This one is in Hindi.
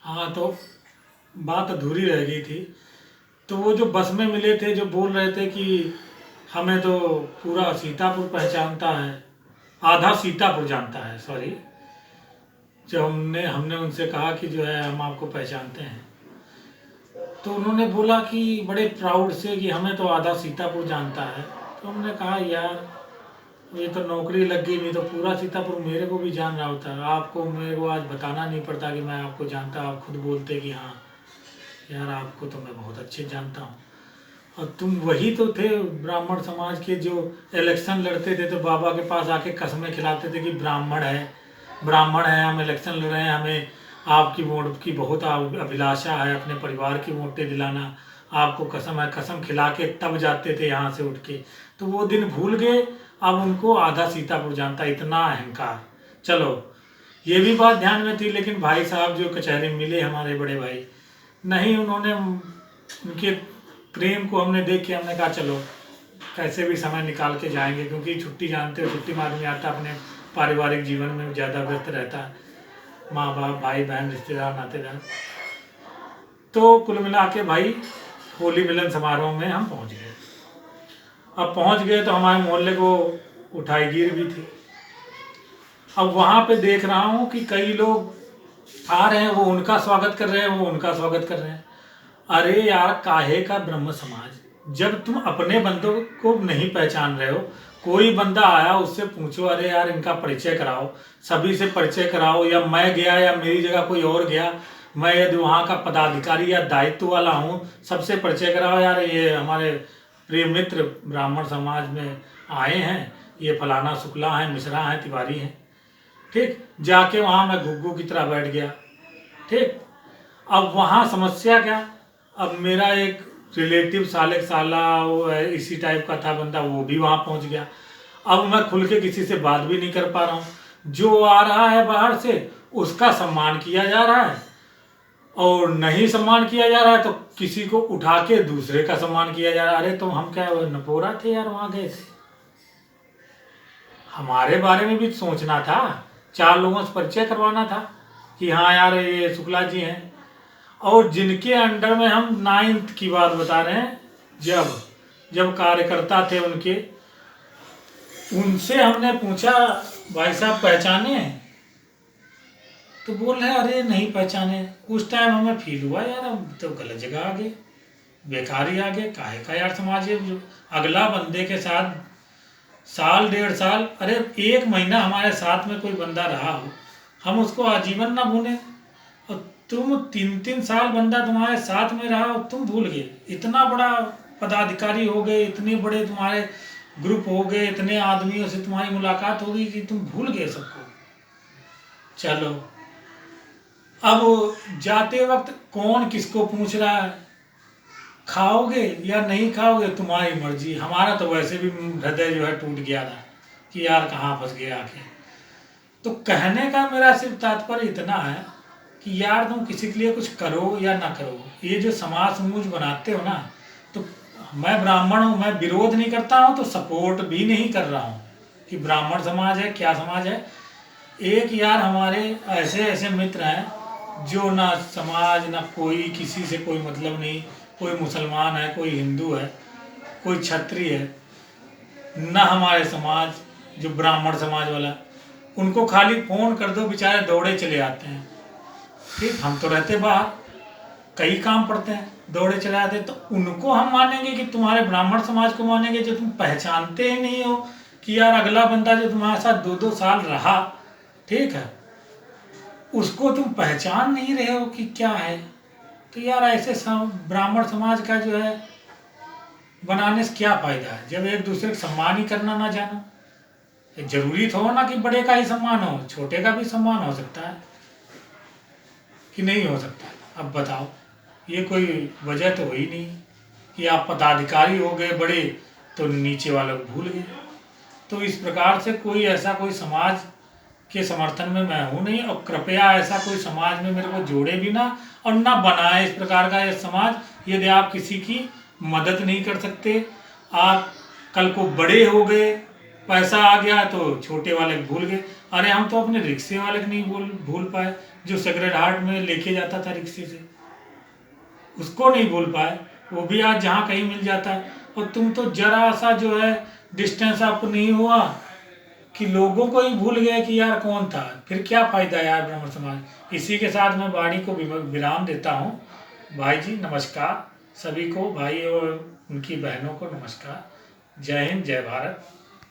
हाँ, तो बात अधूरी रह गई थी। तो वो जो बस में मिले थे, जो बोल रहे थे कि हमें तो पूरा सीतापुर पहचानता है, आधा सीतापुर जानता है, सॉरी। जब हमने हमने उनसे कहा कि जो है हम आपको पहचानते हैं, तो उन्होंने बोला कि बड़े प्राउड से कि हमें तो आधा सीतापुर जानता है। तो हमने कहा यार, ये तो नौकरी लग गई, नहीं तो पूरा सीतापुर मेरे को भी जान रहा होता। आपको मेरे को आज बताना नहीं पड़ता कि मैं आपको जानता, आप खुद बोलते कि हाँ यार आपको तो मैं बहुत अच्छे जानता हूँ। और तुम वही तो थे ब्राह्मण समाज के जो इलेक्शन लड़ते थे तो बाबा के पास आके कस्में खिलाते थे कि ब्राह्मण है, हम इलेक्शन लड़ रहे हैं, हमें आपकी वोट की बहुत अभिलाषा है, अपने परिवार की वोटें दिलाना, आपको कसम है, कसम खिला के तब जाते थे यहाँ से उठ के। तो वो दिन भूल गए, अब उनको आधा सीतापुर जानता, इतना अहंकार। चलो, ये भी बात ध्यान में थी, लेकिन भाई साहब जो कचहरी में मिले हमारे बड़े भाई, नहीं, उन्होंने उनके प्रेम को हमने देख के हमने कहा चलो कैसे भी समय निकाल के जाएंगे, क्योंकि छुट्टी जानते हो, छुट्टी में आदमी आता अपने पारिवारिक जीवन में ज़्यादा व्यस्त रहता है, माँ बाप भाई बहन रिश्तेदार नातेदार। तो कुल मिला के भाई होली मिलन समारोह में हम पहुँच गए। अब पहुँच गए तो हमारे मोहल्ले को उठाईगीर भी थी। अब वहाँ पे देख रहा हूँ कि कई लोग आ रहे हैं, वो उनका स्वागत कर रहे हैं, वो उनका स्वागत कर रहे हैं। अरे यार, काहे का ब्रह्म समाज, जब तुम अपने बंदों को नहीं पहचान रहे हो, कोई बंदा आया उससे पूछो, अरे यार इनका परिचय कराओ, सभी से परिचय कराओ, या मैं गया या मेरी जगह कोई और गया, मैं यदि वहाँ का पदाधिकारी या दायित्व वाला हूँ, सबसे परिचय कराओ, यार ये हमारे प्रिय मित्र ब्राह्मण समाज में आए हैं, ये फलाना शुक्ला हैं, मिश्रा हैं, तिवारी हैं। ठीक, जाके वहाँ मैं घुग्गू की तरह बैठ गया। ठीक, अब वहाँ समस्या क्या, अब मेरा एक रिलेटिव साले साला वो इसी टाइप का था बंदा, वो भी वहाँ पहुँच गया। अब मैं खुल के किसी से बात भी नहीं कर पा रहा हूँ। जो आ रहा है बाहर से उसका सम्मान किया जा रहा है, और नहीं सम्मान किया जा रहा है तो किसी को उठा के दूसरे का सम्मान किया जा रहा है। अरे तो हम क्या नपोरा थे यार, वहाँ गए थे, हमारे बारे में भी सोचना था, चार लोगों से परिचय करवाना था कि हाँ यार ये शुक्ला जी हैं। और जिनके अंडर में हम नाइन्थ की बात बता रहे हैं, जब जब कार्यकर्ता थे उनके, उनसे हमने पूछा भाई साहब पहचाने, तो बोल रहे अरे नहीं पहचाने। उस टाइम हमें फील हुआ यार हम तो गलत जगह आ गए, बेकार ही आ गए, काहे का यार समाज है जो अगला बंदे के साथ साल डेढ़ साल, अरे एक महीना हमारे साथ में कोई बंदा रहा हो, हम उसको आजीवन ना भूलें। और तुम 3-3 साल बंदा तुम्हारे साथ में रहा और तुम भूल गए, इतना बड़ा पदाधिकारी हो गए, इतने बड़े तुम्हारे ग्रुप हो गए, इतने आदमियों से तुम्हारी मुलाकात हो गई कि तुम भूल गए सबको। चलो, अब जाते वक्त कौन किसको पूछ रहा है, खाओगे या नहीं खाओगे तुम्हारी मर्जी। हमारा तो वैसे भी हृदय जो है टूट गया था कि यार कहाँ फंस गए आके। तो कहने का मेरा सिर्फ तात्पर्य इतना है कि यार तुम किसी के लिए कुछ करो या ना करो, ये जो समाज समूज बनाते हो ना, तो मैं ब्राह्मण हूँ, मैं विरोध नहीं करता हूँ तो सपोर्ट भी नहीं कर रहा हूँ कि ब्राह्मण समाज है क्या समाज है। एक यार हमारे ऐसे ऐसे मित्र हैं जो ना समाज ना कोई, किसी से कोई मतलब नहीं, कोई मुसलमान है, कोई हिंदू है, कोई क्षत्रिय है, ना हमारे समाज जो ब्राह्मण समाज वाला, उनको खाली फोन कर दो बेचारे दौड़े चले आते हैं। ठीक, हम तो रहते बाहर, कई काम पड़ते हैं, दौड़े चले आते हैं। तो उनको हम मानेंगे कि तुम्हारे ब्राह्मण समाज को मानेंगे जो तुम पहचानते ही नहीं हो कि यार अगला बंदा जो तुम्हारे साथ 2-2 साल रहा, ठीक है, उसको तुम पहचान नहीं रहे हो कि क्या है। तो यार ऐसे ब्राह्मण समाज का जो है बनाने से क्या फायदा है, जब एक दूसरे का सम्मान ही करना ना जानो। जरूरी तो हो ना कि बड़े का ही सम्मान हो, छोटे का भी सम्मान हो सकता है कि नहीं हो सकता। अब बताओ, ये कोई वजह तो हुई नहीं कि आप पदाधिकारी हो गए बड़े तो नीचे वालों को भूल गए। तो इस प्रकार से कोई ऐसा कोई समाज के समर्थन में मैं हूँ नहीं, और कृपया ऐसा कोई समाज में मेरे को जोड़े भी ना और ना बनाए इस प्रकार का ये समाज। यदि आप किसी की मदद नहीं कर सकते, आप कल को बड़े हो गए, पैसा आ गया तो छोटे वाले को भूल गए। अरे हम तो अपने रिक्शे वाले को नहीं भूल पाए, जो सेक्रेड हार्ट में लेके जाता था रिक्शे से, उसको नहीं भूल पाए। वो भी आज जहाँ कहीं मिल जाता है। और तुम तो जरा सा जो है डिस्टेंस आपको नहीं हुआ कि लोगों को ही भूल गए कि यार कौन था, फिर क्या फायदा यार ब्राह्मण समाज। इसी के साथ मैं वाणी को विराम देता हूँ। भाई जी नमस्कार, सभी को, भाई और उनकी बहनों को नमस्कार। जय हिंद, जय भारत।